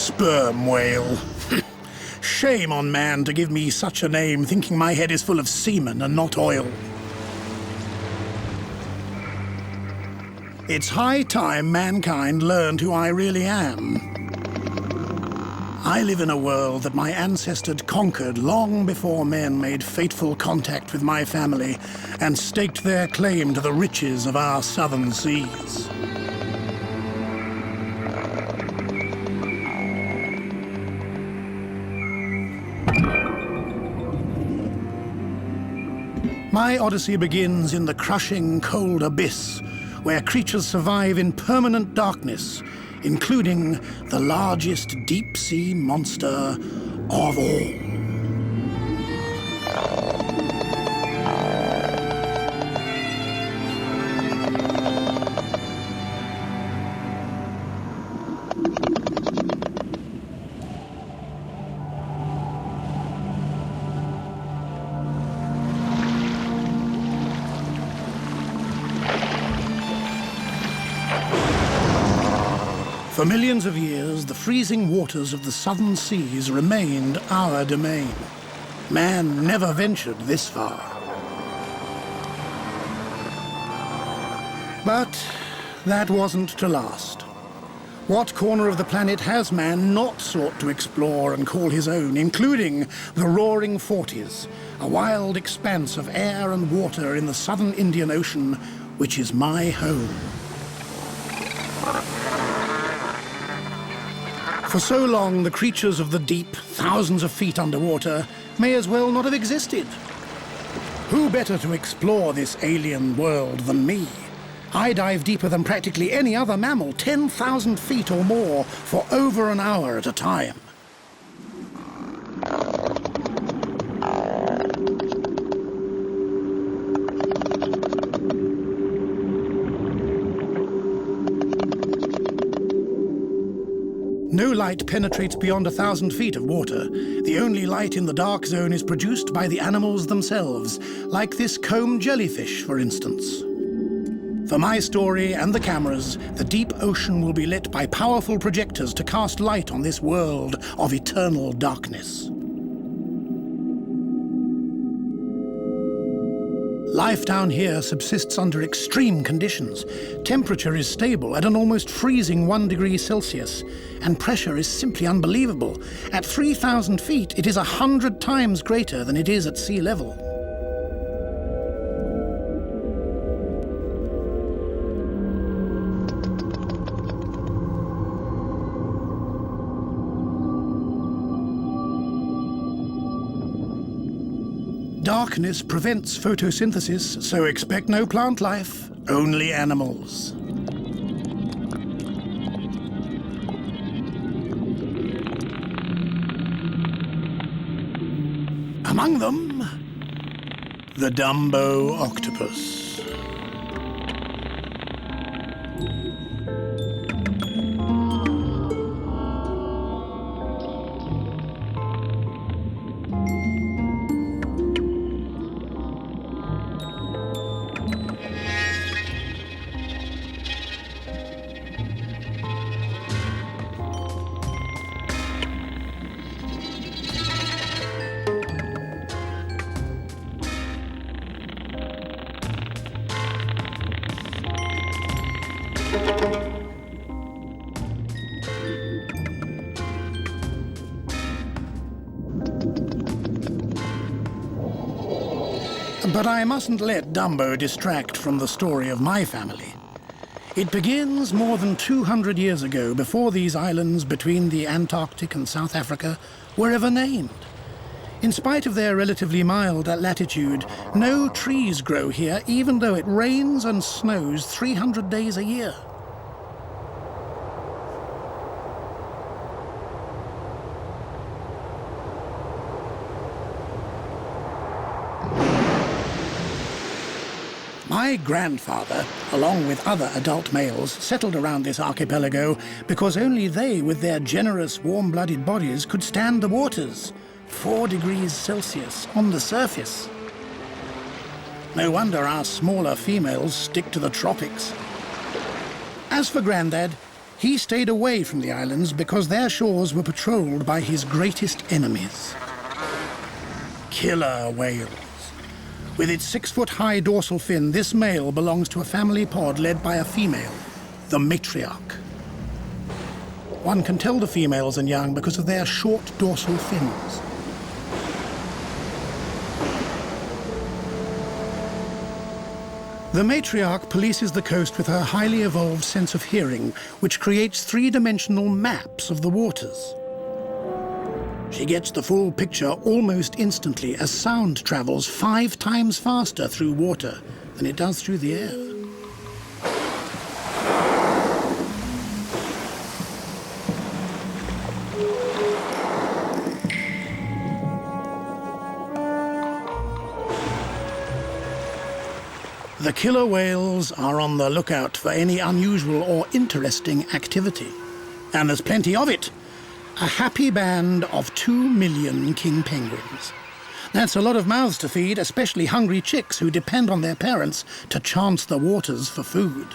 Sperm whale. Shame on man to give me such a name, thinking my head is full of semen and not oil. It's high time mankind learned who I really am. I live in a world that my ancestors conquered long before men made fateful contact with my family and staked their claim to the riches of our southern seas. My odyssey begins in the crushing, cold abyss, where creatures survive in permanent darkness, including the largest deep-sea monster of all. For millions of years, the freezing waters of the southern seas remained our domain. Man never ventured this far. But that wasn't to last. What corner of the planet has man not sought to explore and call his own, including the Roaring Forties, a wild expanse of air and water in the southern Indian Ocean, which is my home. For so long, the creatures of the deep, thousands of feet underwater, may as well not have existed. Who better to explore this alien world than me? I dive deeper than practically any other mammal, 10,000 feet or more, for over an hour at a time. No light penetrates beyond 1,000 feet of water. The only light in the dark zone is produced by the animals themselves, like this comb jellyfish, for instance. For my story and the cameras, the deep ocean will be lit by powerful projectors to cast light on this world of eternal darkness. Life down here subsists under extreme conditions. Temperature is stable at an almost freezing 1 degree Celsius, and pressure is simply unbelievable. At 3,000 feet, it is 100 times greater than it is at sea level. Darkness prevents photosynthesis, so expect no plant life, only animals. Among them, the Dumbo octopus. But I mustn't let Dumbo distract from the story of my family. It begins more than 200 years ago, before these islands between the Antarctic and South Africa were ever named. In spite of their relatively mild latitude, no trees grow here, even though it rains and snows 300 days a year. My grandfather, along with other adult males, settled around this archipelago because only they, with their generous, warm-blooded bodies, could stand the waters. 4 degrees Celsius on the surface. No wonder our smaller females stick to the tropics. As for Grandad, He stayed away from the islands because their shores were patrolled by his greatest enemies. Killer whales. With its 6-foot-high dorsal fin, this male belongs to a family pod led by a female, the matriarch. One can tell the females and young because of their short dorsal fins. The matriarch polices the coast with her highly evolved sense of hearing, which creates three-dimensional maps of the waters. She gets the full picture almost instantly as sound travels 5 times faster through water than it does through the air. The killer whales are on the lookout for any unusual or interesting activity. And there's plenty of it. A happy band of 2 million king penguins. That's a lot of mouths to feed, especially hungry chicks who depend on their parents to chance the waters for food.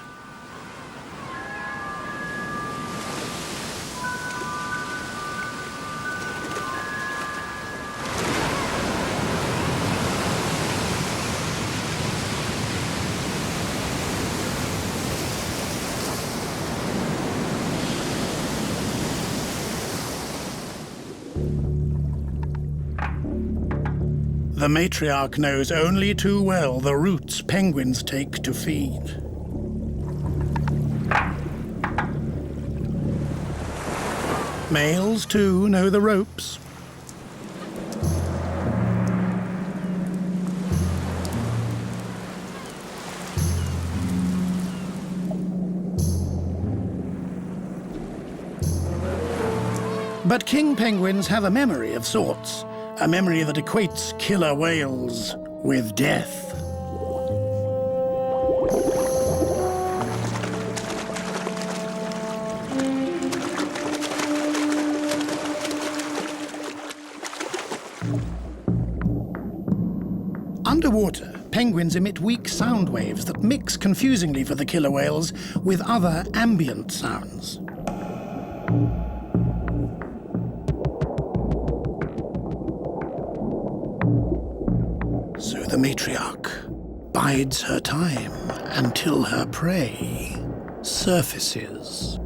The matriarch knows only too well the routes penguins take to feed. Males, too, know the ropes. But king penguins have a memory of sorts. A memory that equates killer whales with death. Underwater, penguins emit weak sound waves that mix confusingly for the killer whales with other ambient sounds. So the matriarch bides her time until her prey surfaces.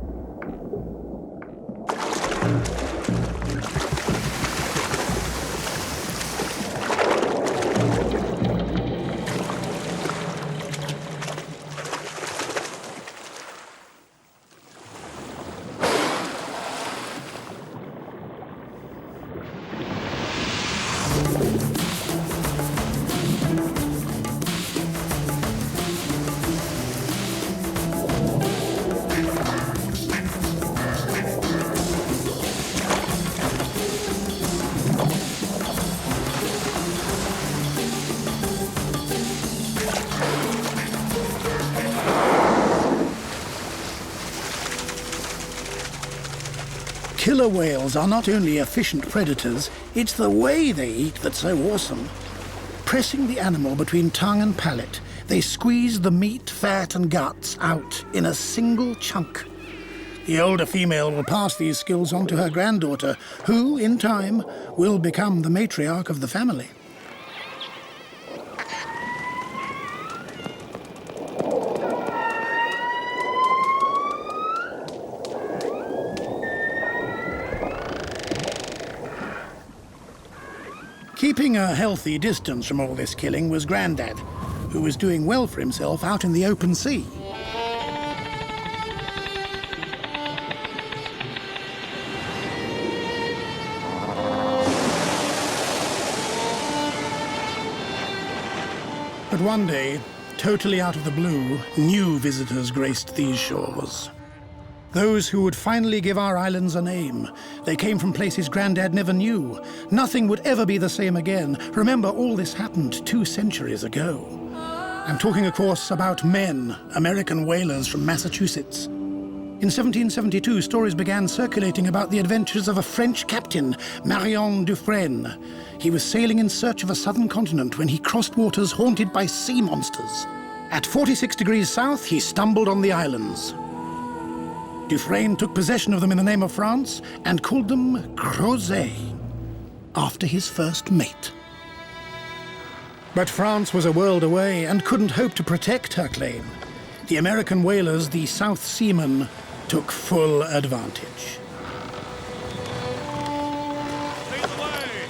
Killer whales are not only efficient predators, it's the way they eat that's so awesome. Pressing the animal between tongue and palate, they squeeze the meat, fat and guts out in a single chunk. The older female will pass these skills on to her granddaughter, who, in time, will become the matriarch of the family. Keeping a healthy distance from all this killing was Grandad, who was doing well for himself out in the open sea. But one day, totally out of the blue, new visitors graced these shores. Those who would finally give our islands a name. They came from places Grandad never knew. Nothing would ever be the same again. Remember, all this happened 2 centuries ago. I'm talking, of course, about men, American whalers from Massachusetts. In 1772, stories began circulating about the adventures of a French captain, Marion Dufresne. He was sailing in search of a southern continent when he crossed waters haunted by sea monsters. At 46 degrees south, he stumbled on the islands. Dufresne took possession of them in the name of France and called them Crozet, after his first mate. But France was a world away and couldn't hope to protect her claim. The American whalers, the South Seamen, took full advantage. Lead the way!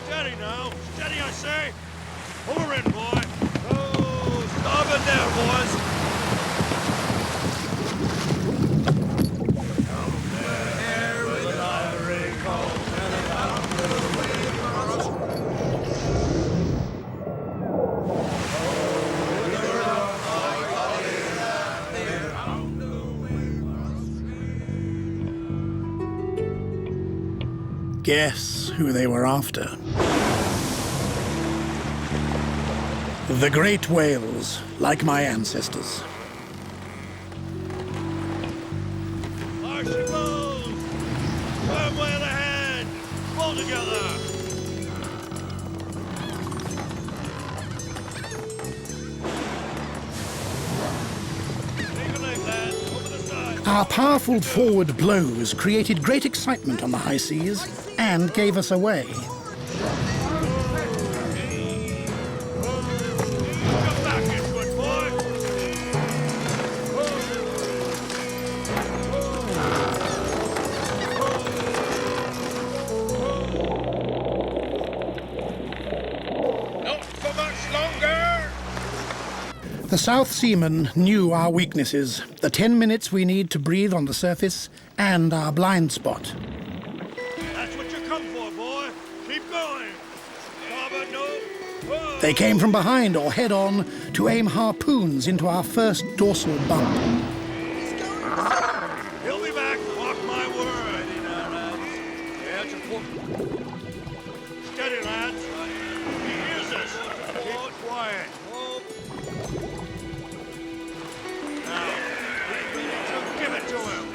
Steady now! Steady, I say! Pull her in, boy! Oh, starboard there, boys! Guess who they were after? The great whales, like my ancestors. There she goes! Sperm whale ahead! Pull together! Leave a leg, lad. Over the side. Our powerful forward blows created great excitement on the high seas and gave us away. Come back into it, boy! Not for much longer! The South Seamen knew our weaknesses, the 10 minutes we need to breathe on the surface, and our blind spot. That's what you come for, boy. Keep going. Starboard, no. Oh. They came from behind or head on to aim harpoons into our first dorsal bump. He'll be back. Mark my word. Yeah, it's important. Steady, lads. He hears us. Keep quiet. Now, give it to him.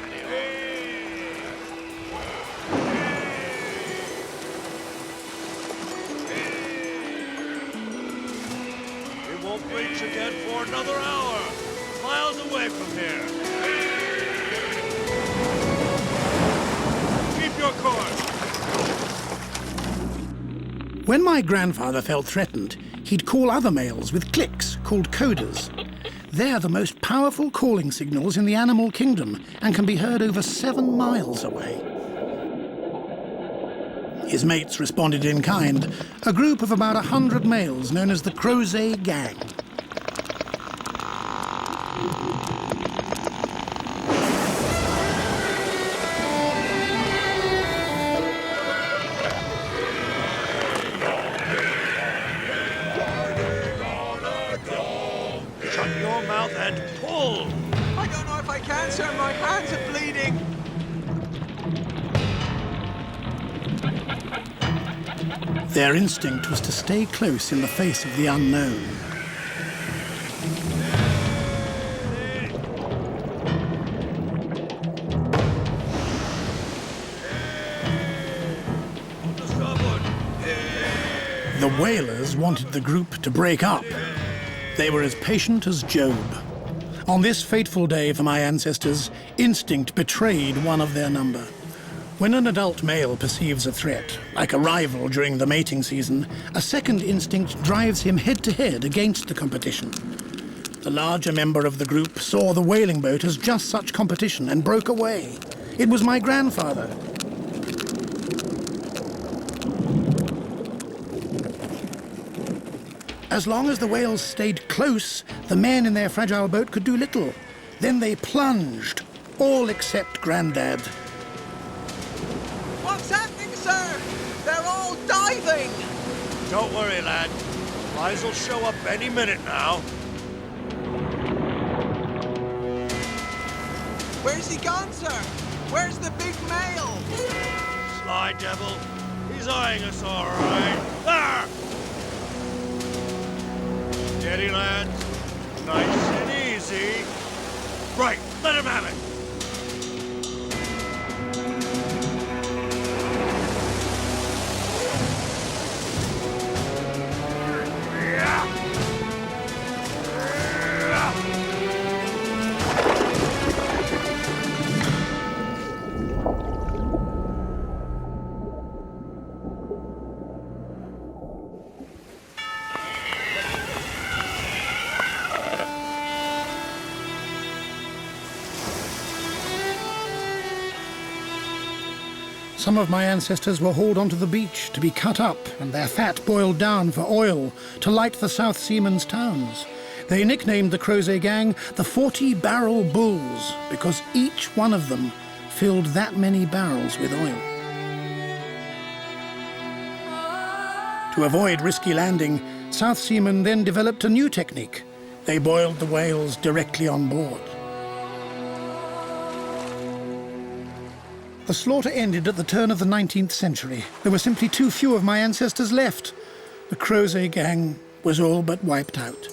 He won't reach again for another hour. Miles away from here. Keep your course. When my grandfather felt threatened, he'd call other males with clicks called coders. They're the most powerful calling signals in the animal kingdom and can be heard over 7 miles away. His mates responded in kind, a group of about 100 males known as the Crozet Gang. Shut your mouth and pull. I don't know if I can, sir. My hands are bleeding. Their instinct was to stay close in the face of the unknown. To starboard. The whalers wanted the group to break up. They were as patient as Job. On this fateful day for my ancestors, instinct betrayed one of their number. When an adult male perceives a threat, like a rival during the mating season, a second instinct drives him head-to-head against the competition. The larger member of the group saw the whaling boat as just such competition and broke away. It was my grandfather. As long as the whales stayed close, the men in their fragile boat could do little. Then they plunged, all except Grandad. What's happening, sir? They're all diving. Don't worry, lad. Flies will show up any minute now. Where's he gone, sir? Where's the big male? Sly devil. He's eyeing us all right. There! Steady, lad. Nice and easy. Right, let him have it. Some of my ancestors were hauled onto the beach to be cut up and their fat boiled down for oil to light the South Seamen's towns. They nicknamed the Crozet gang the 40-barrel bulls because each one of them filled that many barrels with oil. To avoid risky landing, South Seamen then developed a new technique. They boiled the whales directly on board. The slaughter ended at the turn of the 19th century. There were simply too few of my ancestors left. The Crozet gang was all but wiped out.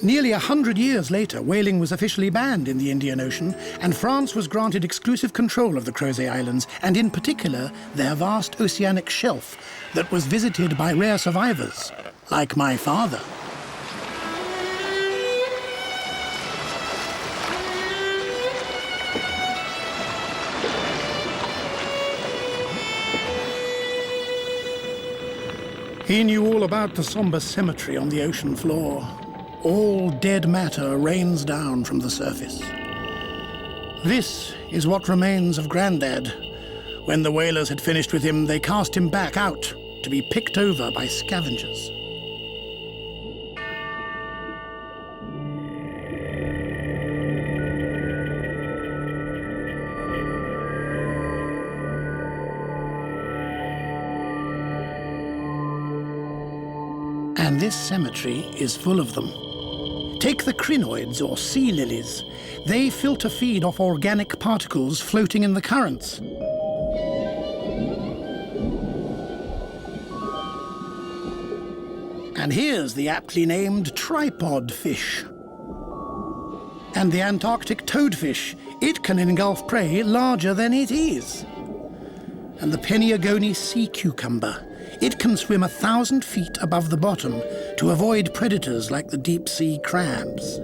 Nearly 100 years later, whaling was officially banned in the Indian Ocean, and France was granted exclusive control of the Crozet Islands, and in particular, their vast oceanic shelf that was visited by rare survivors, like my father. He knew all about the somber cemetery on the ocean floor. All dead matter rains down from the surface. This is what remains of Grandad. When the whalers had finished with him, they cast him back out to be picked over by scavengers. And this cemetery is full of them. Take the crinoids, or sea lilies. They filter feed off organic particles floating in the currents. And here's the aptly named tripod fish. And the Antarctic toadfish. It can engulf prey larger than it is. And the Peniagoni sea cucumber. It can swim 1,000 feet above the bottom to avoid predators like the deep-sea crabs.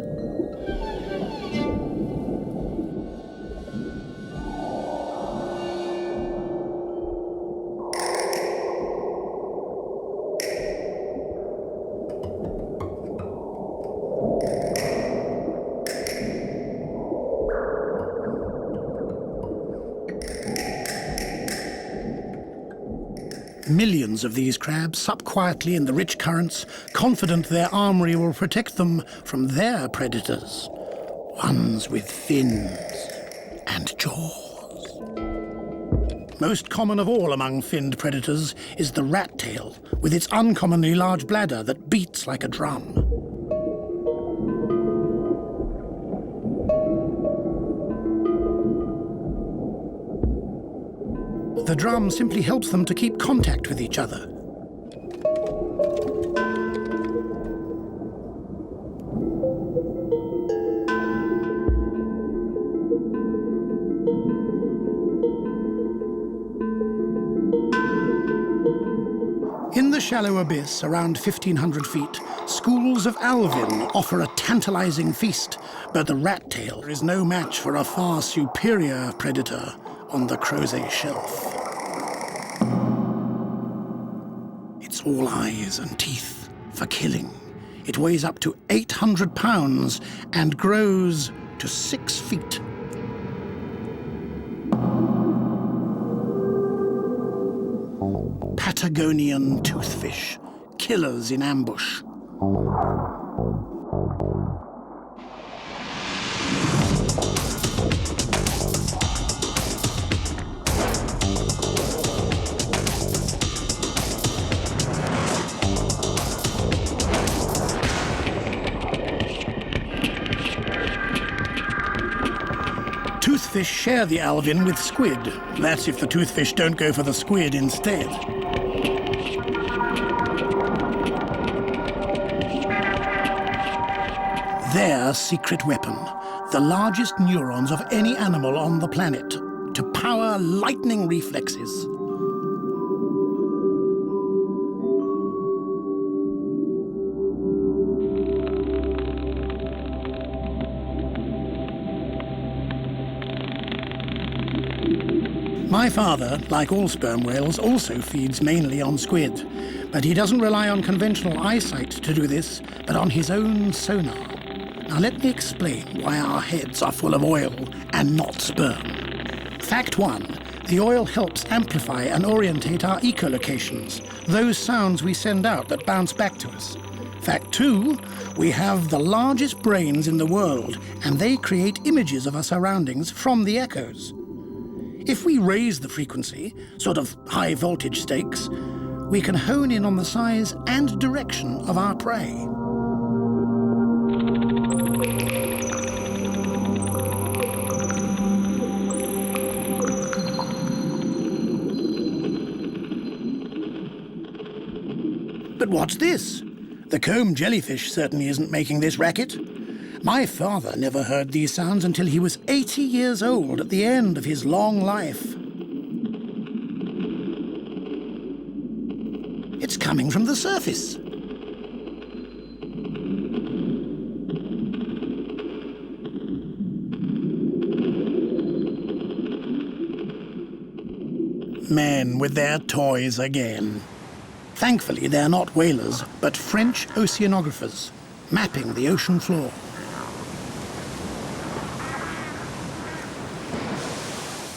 Millions of these crabs sup quietly in the rich currents, confident their armory will protect them from their predators, ones with fins and jaws. Most common of all among finned predators is the rat tail, with its uncommonly large bladder that beats like a drum. The drum simply helps them to keep contact with each other. In the shallow abyss, around 1,500 feet, schools of alvin offer a tantalizing feast, but the rat tail is no match for a far superior predator on the Crozet shelf. It's all eyes and teeth for killing. It weighs up to 800 pounds and grows to 6 feet. Patagonian toothfish, killers in ambush. Toothfish share the alvin with squid. That's if the toothfish don't go for the squid instead. Their secret weapon, the largest neurons of any animal on the planet, to power lightning reflexes. My father, like all sperm whales, also feeds mainly on squid, but he doesn't rely on conventional eyesight to do this, but on his own sonar. Now let me explain why our heads are full of oil and not sperm. Fact one, The oil helps amplify and orientate our echolocations, those sounds we send out that bounce back to us. Fact 2, we have the largest brains in the world, and they create images of our surroundings from the echoes. If we raise the frequency, sort of high voltage stakes, we can hone in on the size and direction of our prey. But what's this? The comb jellyfish certainly isn't making this racket. My father never heard these sounds until he was 80 years old at the end of his long life. It's coming from the surface. Men with their toys again. Thankfully, they're not whalers, but French oceanographers, mapping the ocean floor.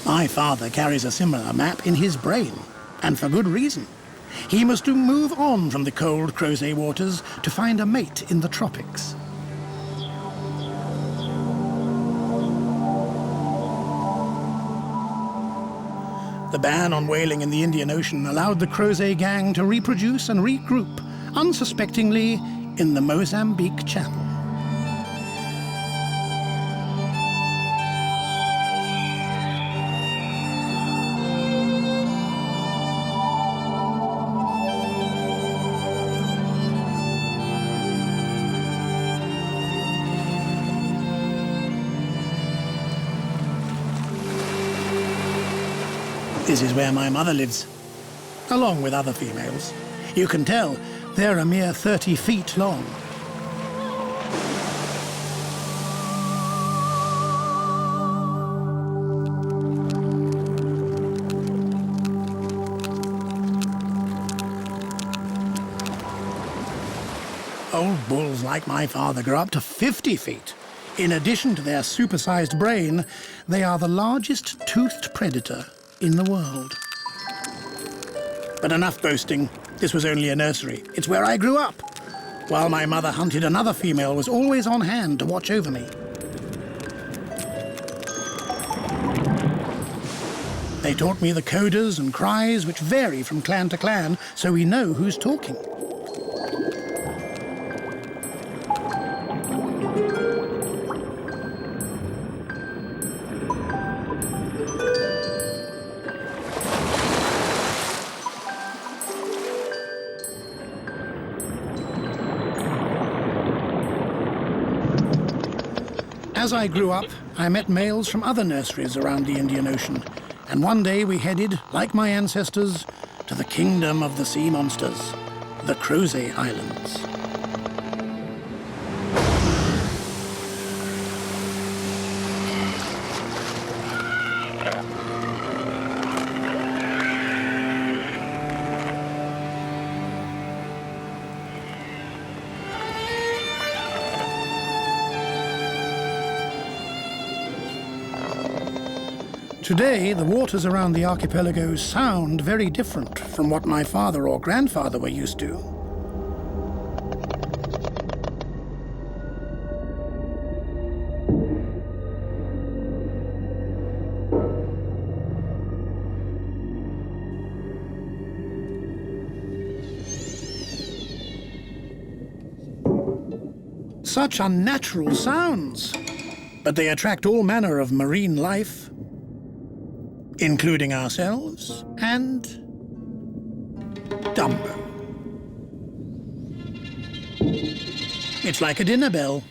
My father carries a similar map in his brain, and for good reason. He must move on from the cold Crozet waters to find a mate in the tropics. The ban on whaling in the Indian Ocean allowed the Crozet gang to reproduce and regroup, unsuspectingly, in the Mozambique Channel. This is where my mother lives, along with other females. You can tell they're a mere 30 feet long. Old bulls like my father grow up to 50 feet. In addition to their supersized brain, they are the largest toothed predator in the world. But enough boasting. This was only a nursery. It's where I grew up. While my mother hunted, another female was always on hand to watch over me. They taught me the codas and cries which vary from clan to clan, so we know who's talking. As I grew up, I met males from other nurseries around the Indian Ocean, and one day we headed, like my ancestors, to the kingdom of the sea monsters, the Crozet Islands. Today, the waters around the archipelago sound very different from what my father or grandfather were used to. Such unnatural sounds, but they attract all manner of marine life, including ourselves and Dumbo. It's like a dinner bell.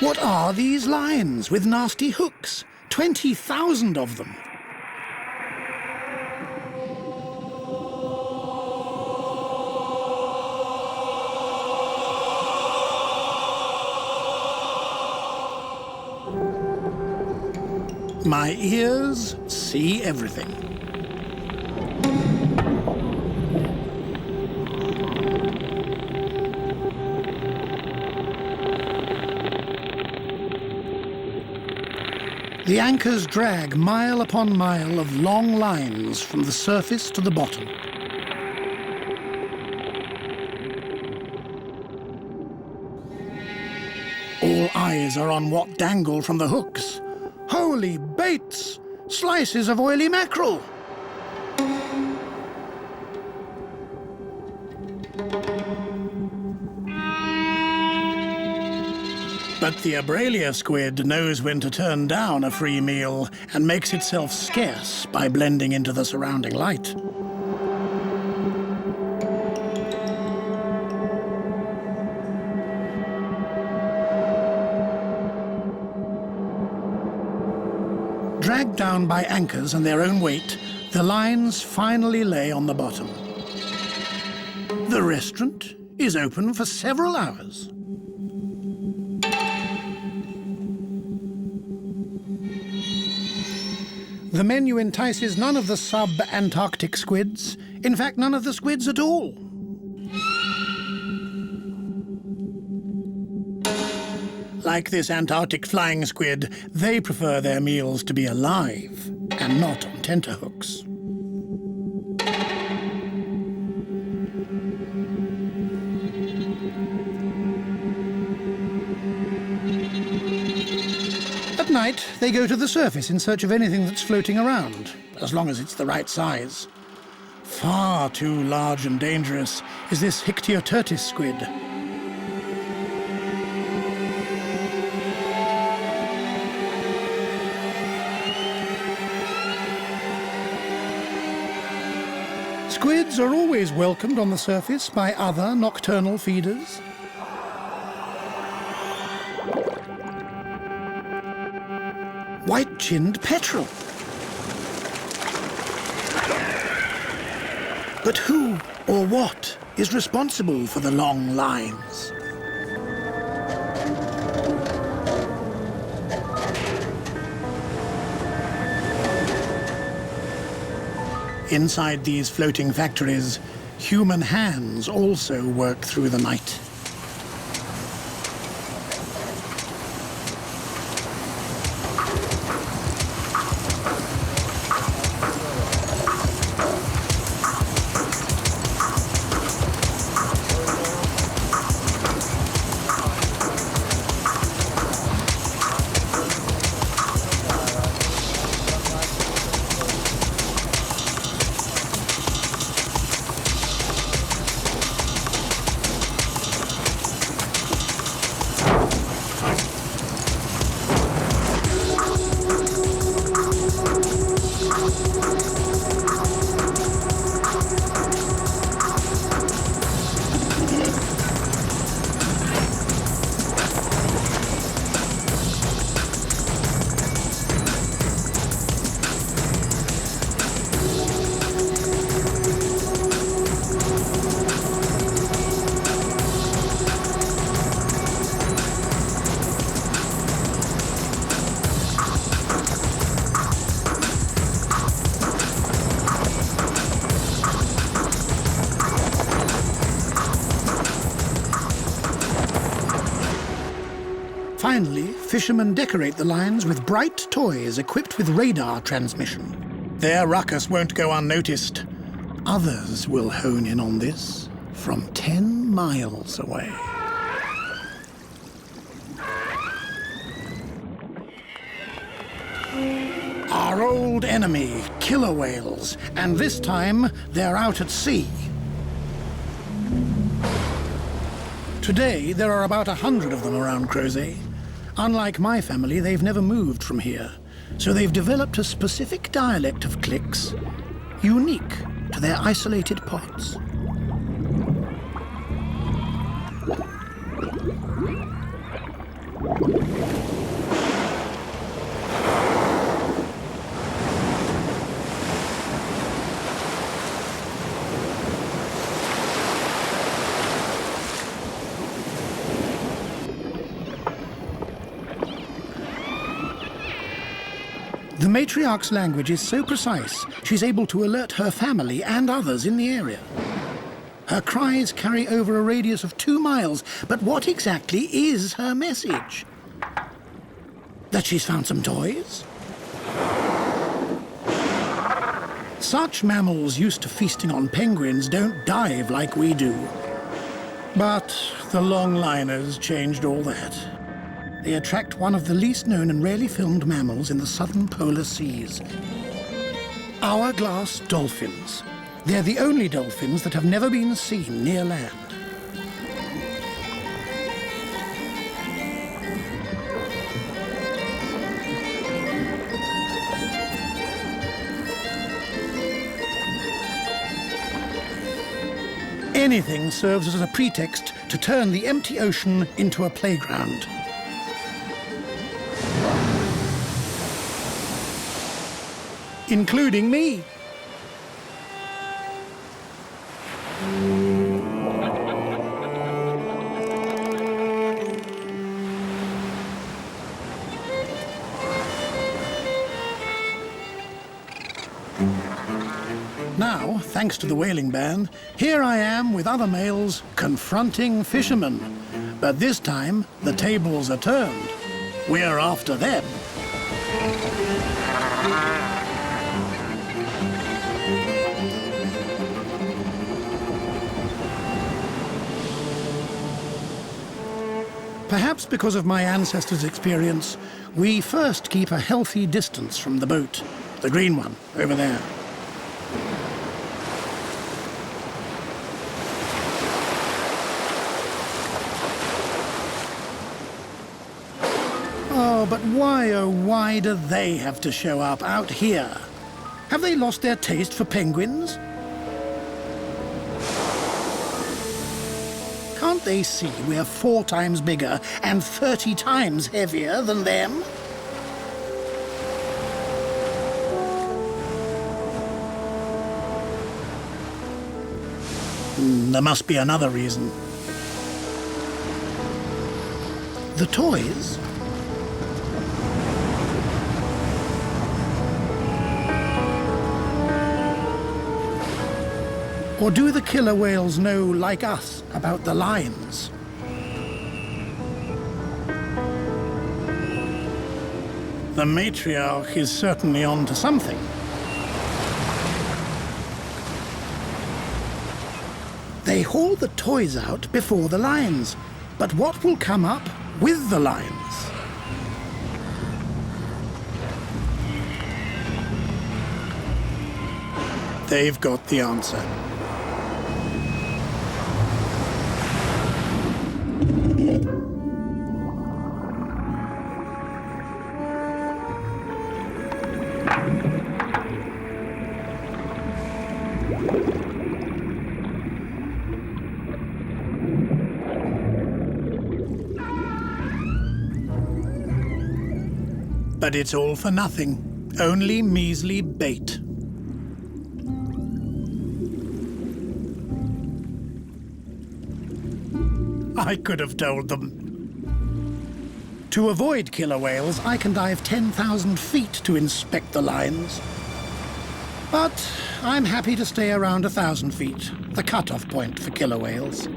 What are these lines with nasty hooks? 20,000 of them. My ears see everything. The anchors drag mile upon mile of long lines from the surface to the bottom. All eyes are on what dangle from the hooks. Holy baits! Slices of oily mackerel! But the Abralia squid knows when to turn down a free meal and makes itself scarce by blending into the surrounding light. Dragged down by anchors and their own weight, the lines finally lay on the bottom. The restaurant is open for several hours. The menu entices none of the sub-Antarctic squids. In fact, none of the squids at all. Like this Antarctic flying squid, they prefer their meals to be alive and not on tenterhooks. At night, they go to the surface in search of anything that's floating around, as long as it's the right size. Far too large and dangerous is this Hictioturtis squid. Squids are always welcomed on the surface by other nocturnal feeders. White-chinned petrel. But who or what is responsible for the long lines? Inside these floating factories, human hands also work through the night. Finally, fishermen decorate the lines with bright toys equipped with radar transmission. Their ruckus won't go unnoticed. Others will hone in on this from 10 miles away. Our old enemy, killer whales, and this time they're out at sea. Today, there are about 100 of them around Crozet. Unlike my family, they've never moved from here, so they've developed a specific dialect of clicks, unique to their isolated pods. The matriarch's language is so precise, she's able to alert her family and others in the area. Her cries carry over a radius of 2 miles, but what exactly is her message? That she's found some toys? Such mammals used to feasting on penguins don't dive like we do. But the longliners changed all that. They attract one of the least known and rarely filmed mammals in the southern polar seas. Hourglass dolphins. They're the only dolphins that have never been seen near land. Anything serves as a pretext to turn the empty ocean into a playground. Including me. Now, thanks to the whaling ban, here I am with other males confronting fishermen. But this time, the tables are turned. We're after them. Perhaps because of my ancestors' experience, we first keep a healthy distance from the boat, the green one over there. Oh, but why, oh, why do they have to show up out here? Have they lost their taste for penguins? Can't they see we're 4 times bigger and 30 times heavier than them? There must be another reason. The toys? Or do the killer whales know, like us, about the lines? The matriarch is certainly on to something. They haul the toys out before the lines. But what will come up with the lines? They've got the answer. But it's all for nothing. Only measly bait. I could have told them. To avoid killer whales, I can dive 10,000 feet to inspect the lines. But I'm happy to stay around 1,000 feet, the cutoff point for killer whales.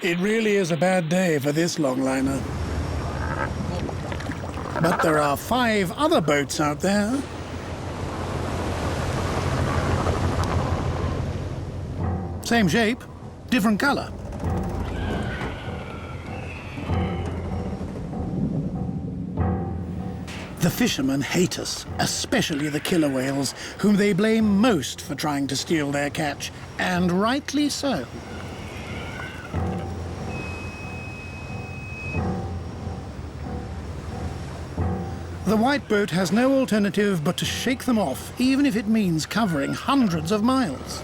It really is a bad day for this longliner. But there are 5 other boats out there. Same shape, different color. The fishermen hate us, especially the killer whales, whom they blame most for trying to steal their catch, and rightly so. The white boat has no alternative but to shake them off, even if it means covering hundreds of miles.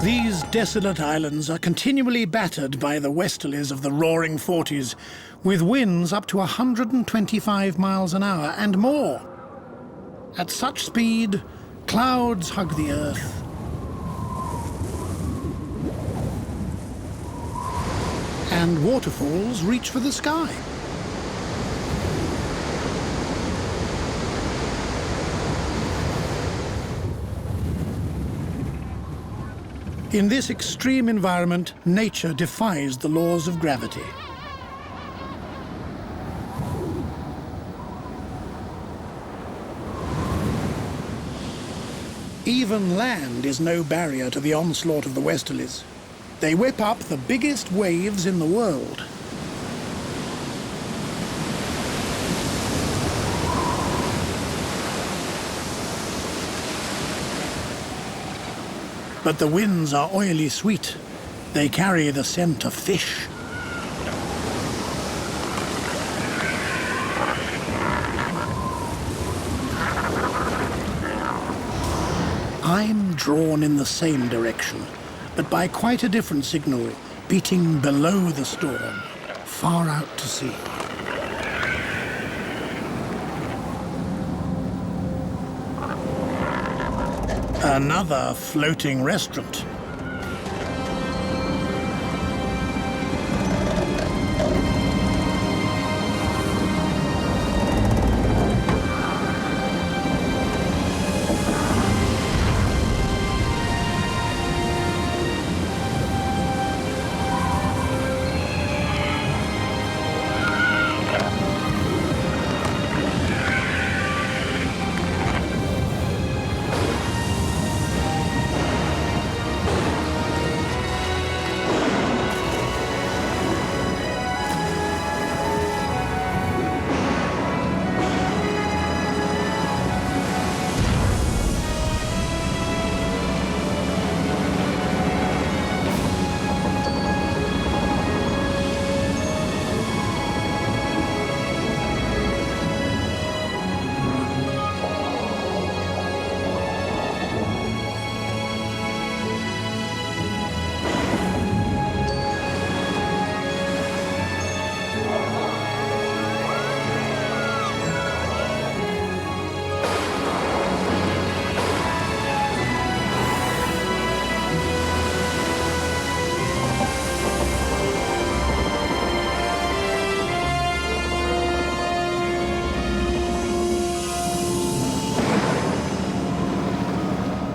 These desolate islands are continually battered by the westerlies of the roaring 40s, with winds up to 125 miles an hour and more. At such speed, clouds hug the earth. And waterfalls reach for the sky. In this extreme environment, nature defies the laws of gravity. Even land is no barrier to the onslaught of the westerlies. They whip up the biggest waves in the world. But the winds are oily sweet. They carry the scent of fish. I'm drawn in the same direction, but by quite a different signal, beating below the storm, far out to sea. Another floating restaurant.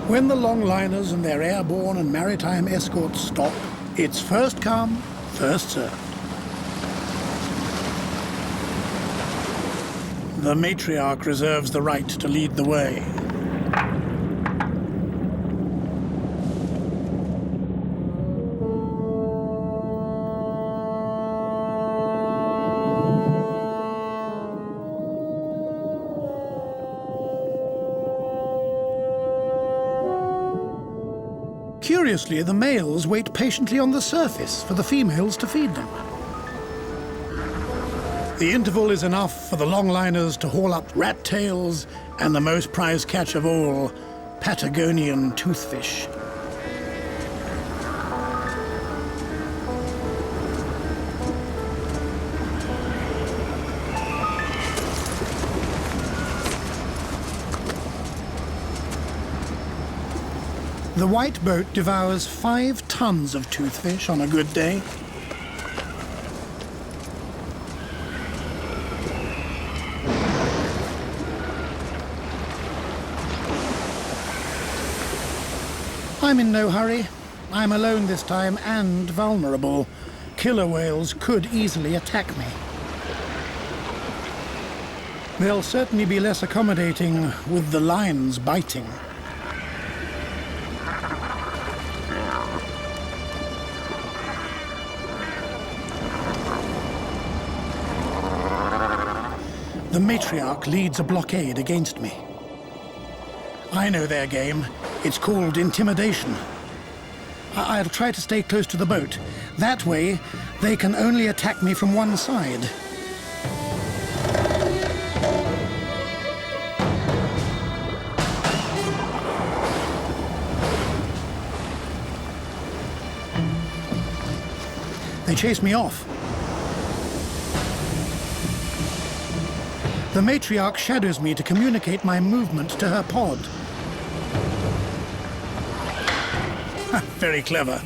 When the longliners and their airborne and maritime escorts stop, it's first come, first served. The matriarch reserves the right to lead the way. Curiously, the males wait patiently on the surface for the females to feed them. The interval is enough for the longliners to haul up rat tails and the most prized catch of all, Patagonian toothfish. The white boat devours 5 tons of toothfish on a good day. I'm in no hurry. I'm alone this time and vulnerable. Killer whales could easily attack me. They'll certainly be less accommodating with the lines biting. The matriarch leads a blockade against me. I know their game. It's called intimidation. I'll try to stay close to the boat. That way, they can only attack me from one side. They chase me off. The matriarch shadows me to communicate my movement to her pod. Very clever.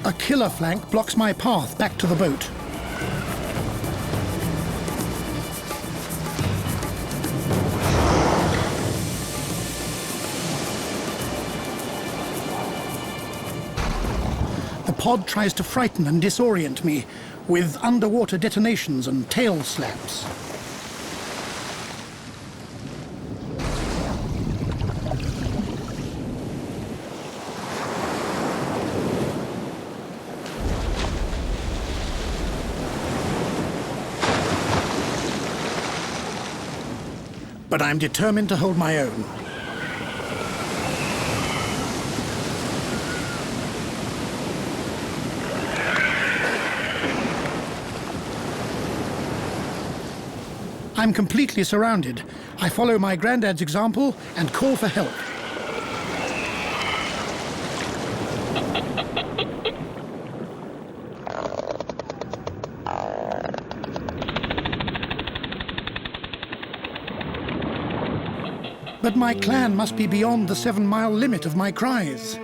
A killer flank blocks my path back to the boat. The pod tries to frighten and disorient me with underwater detonations and tail slaps. But I'm determined to hold my own. I'm completely surrounded. I follow my granddad's example and call for help. But my clan must be beyond the 7-mile limit of my cries.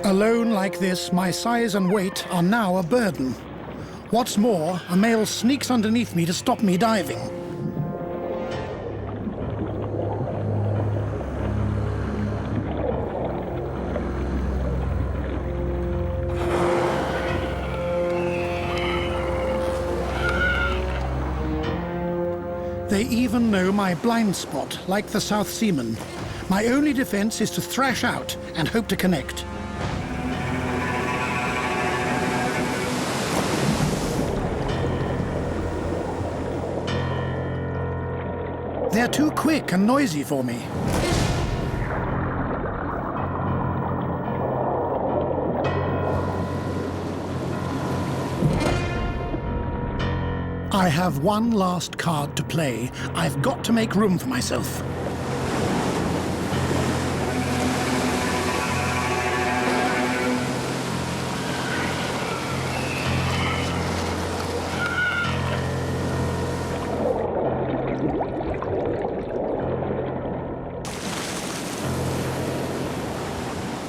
Alone like this, my size and weight are now a burden. What's more, a male sneaks underneath me to stop me diving. They even know my blind spot, like the South Seaman. My only defense is to thrash out and hope to connect. They're too quick and noisy for me. I have one last card to play. I've got to make room for myself.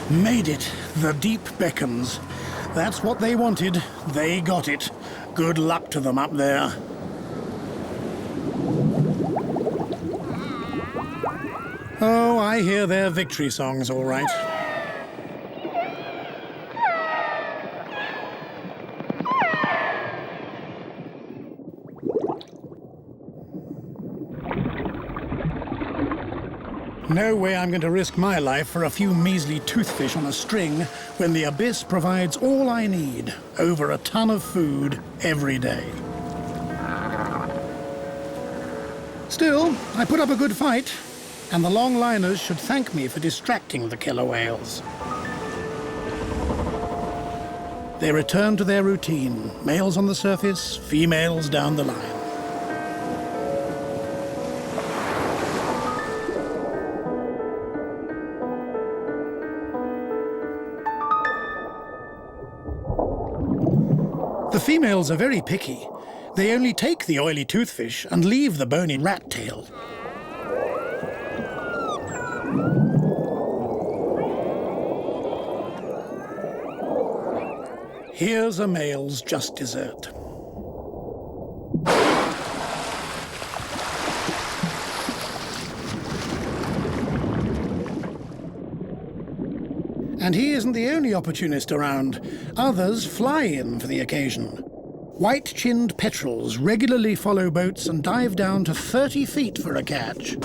Made it. The deep beckons. That's what they wanted. They got it. Good luck to them up there. Oh, I hear their victory songs, all right. No way I'm going to risk my life for a few measly toothfish on a string when the abyss provides all I need, over a ton of food every day. Still, I put up a good fight, and the longliners should thank me for distracting the killer whales. They return to their routine, males on the surface, females down the line. The females are very picky. They only take the oily toothfish and leave the bony rat tail. Here's a male's just dessert. And he isn't the only opportunist around. Others fly in for the occasion. White-chinned petrels regularly follow boats and dive down to 30 feet for a catch.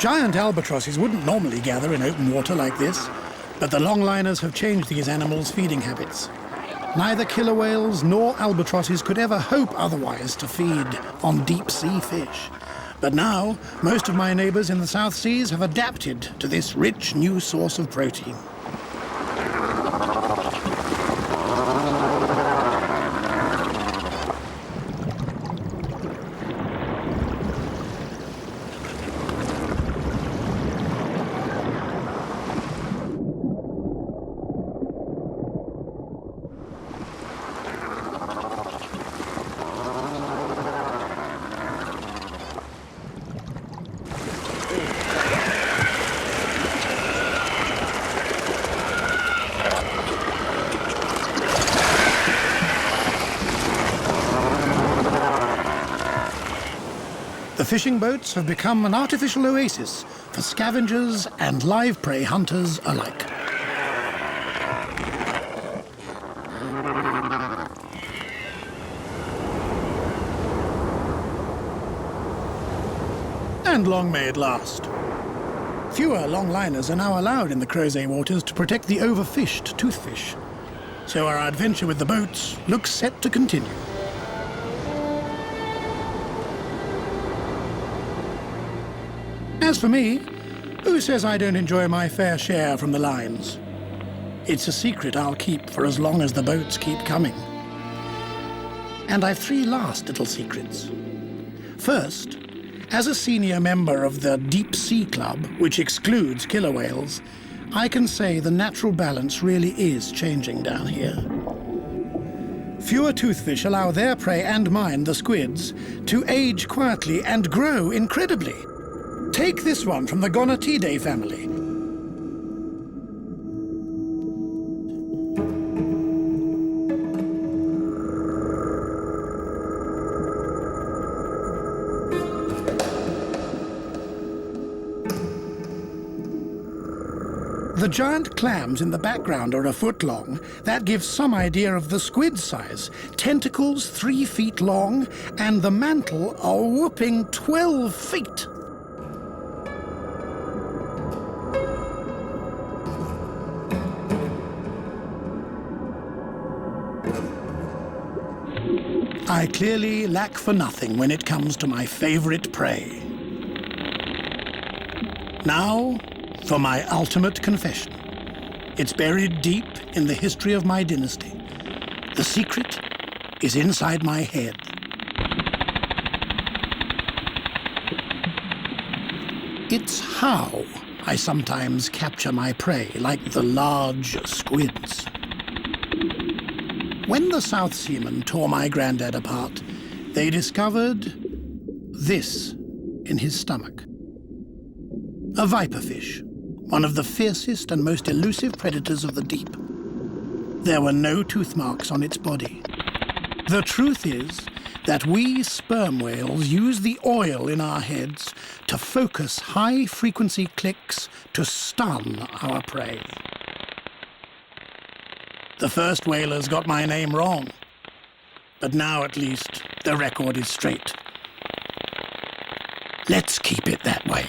Giant albatrosses wouldn't normally gather in open water like this, but the longliners have changed these animals' feeding habits. Neither killer whales nor albatrosses could ever hope otherwise to feed on deep-sea fish. But now, most of my neighbours in the South Seas have adapted to this rich new source of protein. The fishing boats have become an artificial oasis for scavengers and live prey hunters alike. And long may it last. Fewer longliners are now allowed in the Crozet waters to protect the overfished toothfish. So our adventure with the boats looks set to continue. As for me, who says I don't enjoy my fair share from the lines? It's a secret I'll keep for as long as the boats keep coming. And I've three last little secrets. First, as a senior member of the Deep Sea Club, which excludes killer whales, I can say the natural balance really is changing down here. Fewer toothfish allow their prey and mine, the squids, to age quietly and grow incredibly. Take this one from the Gonatidae family. The giant clams in the background are a foot long. That gives some idea of the squid size. Tentacles 3 feet long, and the mantle a whopping 12 feet. I clearly lack for nothing when it comes to my favorite prey. Now, for my ultimate confession. It's buried deep in the history of my dynasty. The secret is inside my head. It's how I sometimes capture my prey, like the large squids. When the South Seamen tore my granddad apart, they discovered this in his stomach. A viperfish, one of the fiercest and most elusive predators of the deep. There were no tooth marks on its body. The truth is that we sperm whales use the oil in our heads to focus high-frequency clicks to stun our prey. The first whalers got my name wrong. But now, at least, the record is straight. Let's keep it that way.